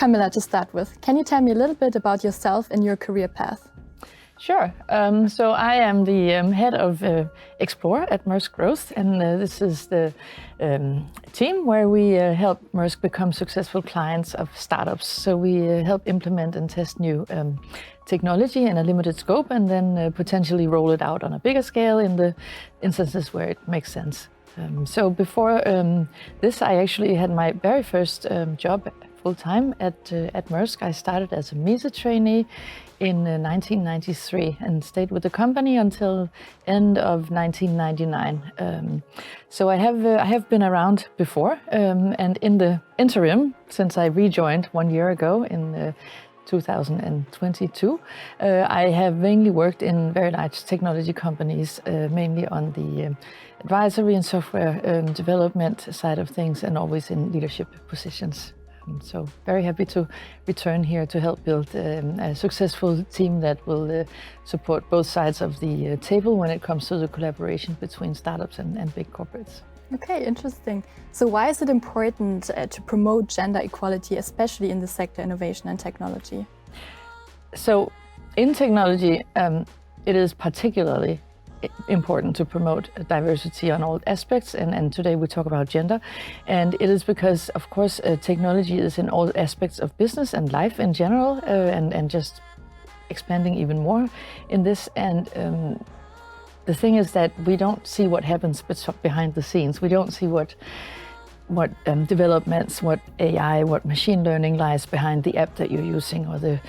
Camilla, to start with, can you tell me a little bit about yourself and your career path? Sure. So I am the head of Explore at Maersk Growth, and this is the team where we help Maersk become successful clients of startups. So we help implement and test new technology in a limited scope, and then potentially roll it out on a bigger scale in the instances where it makes sense. So before this, I actually had my very first job full-time at Maersk. I started as a MESA trainee in 1993 and stayed with the company until end of 1999. So I have been around before, and in the interim, since I rejoined 1 year ago in 2022, I have mainly worked in very large technology companies, mainly on the advisory and software development side of things, and always in leadership positions. So very happy to return here to help build a successful team that will support both sides of the table when it comes to the collaboration between startups and big corporates. Okay, interesting. So why is it important to promote gender equality, especially in the sector innovation and technology? So in technology, it is particularly important to promote diversity on all aspects, and today we talk about gender, and it is because, of course, technology is in all aspects of business and life in general, and just expanding even more in this. And the thing is that we don't see what happens behind the scenes. We don't see what developments, what AI, what machine learning lies behind the app that you're using, or the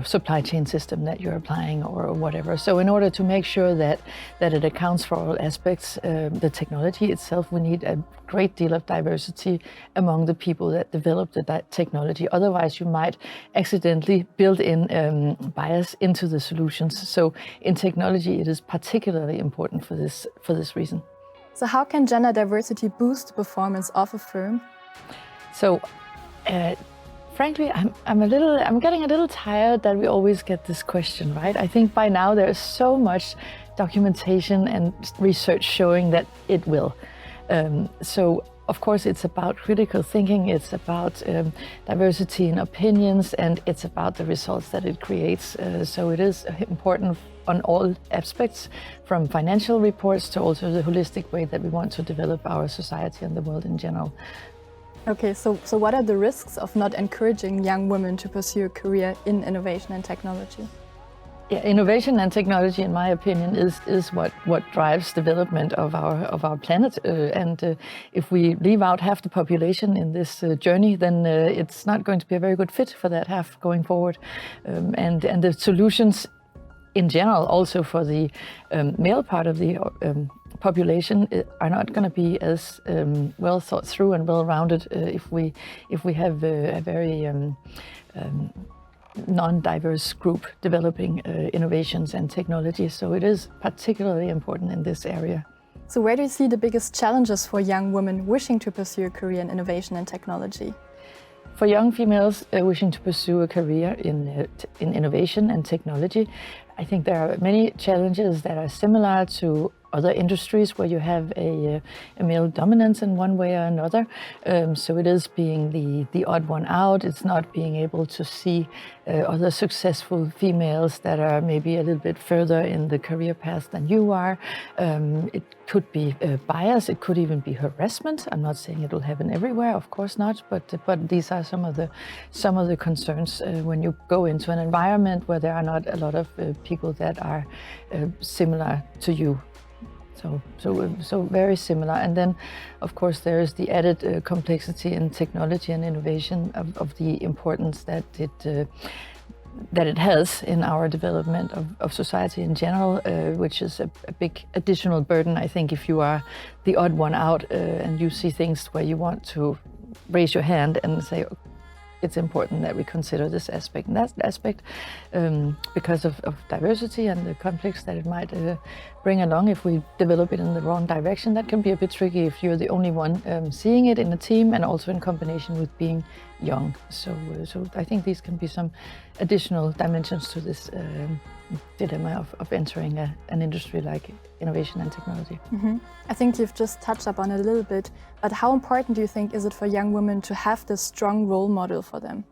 supply chain system that you're applying, or whatever. So in order to make sure that it accounts for all aspects, the technology itself, we need a great deal of diversity among the people that develop the technology. Otherwise, you might accidentally build in bias into the solutions. So in technology, it is particularly important for this reason. So how can gender diversity boost the performance of a firm? So. Frankly, I'm getting a little tired that we always get this question, right? I think by now there's so much documentation and research showing that it will. So of course it's about critical thinking, it's about diversity in opinions, and it's about the results that it creates. So it is important on all aspects, from financial reports to also the holistic way that we want to develop our society and the world in general. Okay, so what are the risks of not encouraging young women to pursue a career in innovation and technology? Yeah, innovation and technology, in my opinion, is what drives development of our planet. And if we leave out half the population in this journey, then it's not going to be a very good fit for that half going forward. And the solutions in general, also for the male part of the population, are not going to be as well thought through and well-rounded if we have a very non-diverse group developing innovations and technology. So it is particularly important in this area. So where do you see the biggest challenges for young women wishing to pursue a career in innovation and technology? For young females wishing to pursue a career in innovation and technology, I think there are many challenges that are similar to other industries where you have a male dominance in one way or another. So it is being the odd one out. It's not being able to see other successful females that are maybe a little bit further in the career path than you are. It could be bias. It could even be harassment. I'm not saying it will happen everywhere, of course not. But these are some of the concerns when you go into an environment where there are not a lot of people that are similar to you. So very similar. And then, of course, there is the added complexity in technology and innovation of the importance that it has in our development of society in general, which is a big additional burden, I think, if you are the odd one out and you see things where you want to raise your hand and say, it's important that we consider this aspect and that aspect because of diversity and the conflicts that it might bring along if we develop it in the wrong direction. That can be a bit tricky if you're the only one seeing it in a team, and also in combination with being young. So I think these can be some additional dimensions to this dilemma of entering an industry like innovation and technology. I think you've just touched upon it a little bit, but how important do you think is it for young women to have this strong role model for them?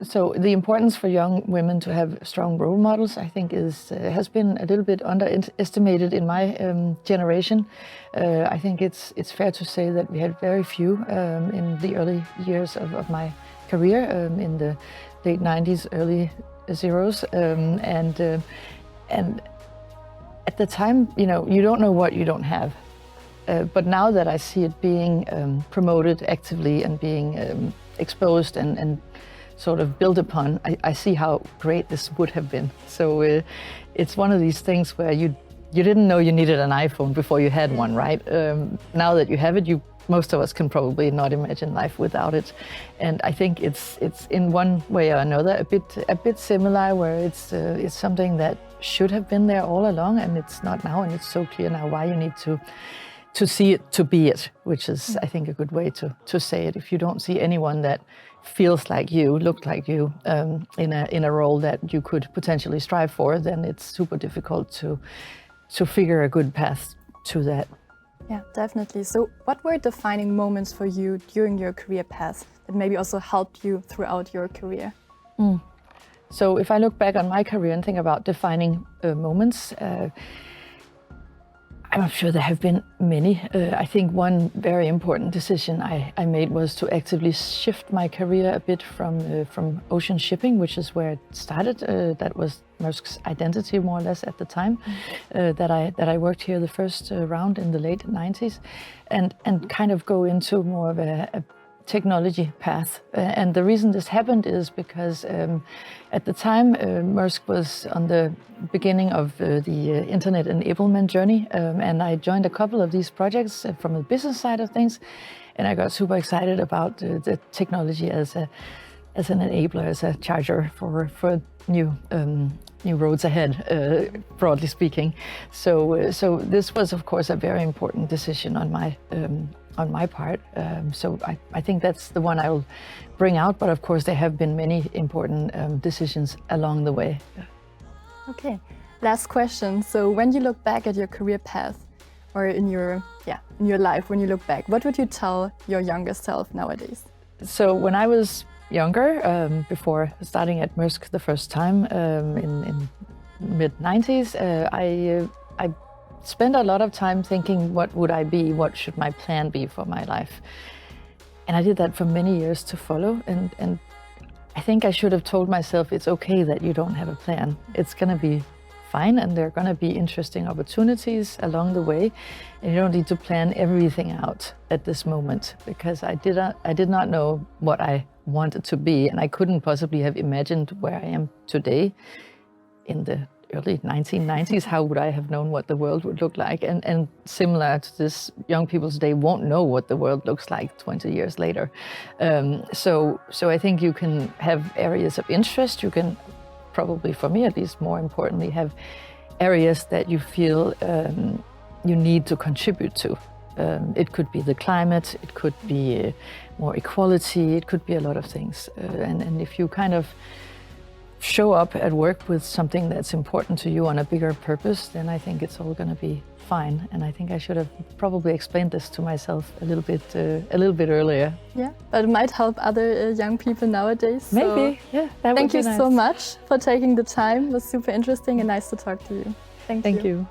So the importance for young women to have strong role models, I think, has been a little bit underestimated in my generation. I think it's fair to say that we had very few in the early years of my career, in the late 90s, early zeros, and at the time, you don't know what you don't have. But now that I see it being promoted actively and being exposed and sort of built upon, I see how great this would have been. So it's one of these things where you didn't know you needed an iPhone before you had one, right? Now that you have it, most of us can probably not imagine life without it. And I think it's in one way or another a bit similar, where it's something that should have been there all along, and it's not now, and it's so clear now why you need to see it to be it, which is, I think, a good way to say it. If you don't see anyone that feels like you, look like you, in a role that you could potentially strive for, then it's super difficult to figure a good path to that. Yeah, definitely. So what were defining moments for you during your career path that maybe also helped you throughout your career? So if I look back on my career and think about defining moments, I'm not sure there have been many. I think one very important decision I made was to actively shift my career a bit from ocean shipping, which is where it started. That was Maersk's identity, more or less, at the time that I worked here the first round in the late 90s, and kind of go into more of a technology path. And the reason this happened is because at the time Maersk was on the beginning of the internet enablement journey, and I joined a couple of these projects from the business side of things, and I got super excited about the technology as an enabler, as a charger for new roads ahead, broadly speaking. So this was, of course, a very important decision on my part. So I think that's the one I will bring out, but of course there have been many important decisions along the way. Okay, last question. So when you look back at your career path, or in your life, when you look back, what would you tell your younger self nowadays? So when I was younger, before starting at Maersk the first time in mid-90s, I spent a lot of time thinking, what would I be? What should my plan be for my life? And I did that for many years to follow. And I think I should have told myself, it's okay that you don't have a plan. It's going to be fine, and there are going to be interesting opportunities along the way. And you don't need to plan everything out at this moment, because I did not know what I wanted to be, and I couldn't possibly have imagined where I am today in the early 1990s. How would I have known what the world would look like? And similar to this, young people today won't know what the world looks like 20 years later. So I think you can have areas of interest. You can probably, for me at least, more importantly, have areas that you feel you need to contribute to. It could be the climate, it could be more equality, it could be a lot of things. And if you kind of show up at work with something that's important to you on a bigger purpose, then I think it's all going to be fine. And I think I should have probably explained this to myself a little bit earlier. Yeah, but it might help other young people nowadays. Maybe, so yeah. That thank would be you nice. so much for taking the time. It was super interesting and nice to talk to you. Thank you.